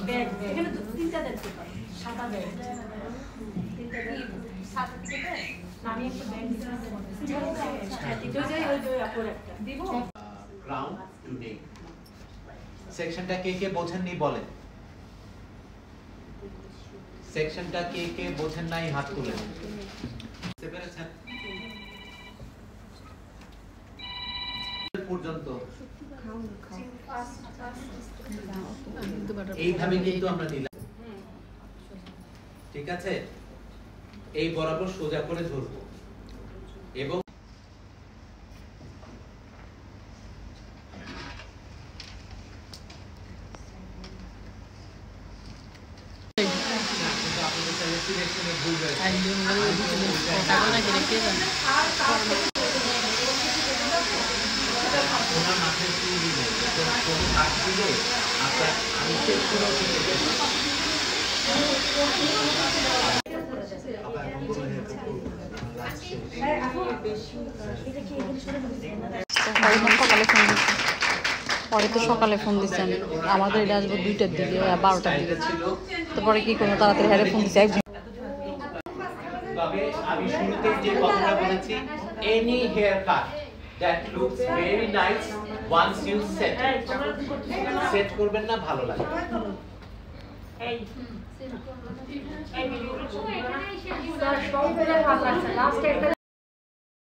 bag এখানে তো তিনটা দেখতে পাই সাদা ব্যাগ তিনটা ব্যাগ সাদা দিকে আমি একটা ব্যাগ দিতে যাই ওই যে আপুর একটা দিব গ্রাউন্ড টুডে সেকশনটা কে কে বোঝেননি বলেন সেকশনটা কে কে বোঝেন নাই হাত তুলেন বুঝতে পেরেছেন পর্যন্ত এইভাবে কিন্তু আমরা নিলাম ঠিক আছে এই বরাবর সোজা করে ধরবো এবং পরে তো সকালে ফোন দিচ্ছেন আমাদের এটা আসবো 2টার দিকে 12টার দিকে তারপরে কি করবো তাড়াতাড়ি হারে ফোন দিচ্ছে তবে আমি শুরুতে যে কথাটা বলেছি any haircut that looks very nice once you set করবেন না ভালো লাগে এই এই ভিডিওটা সব ভালো লাগছে লাস্ট একটা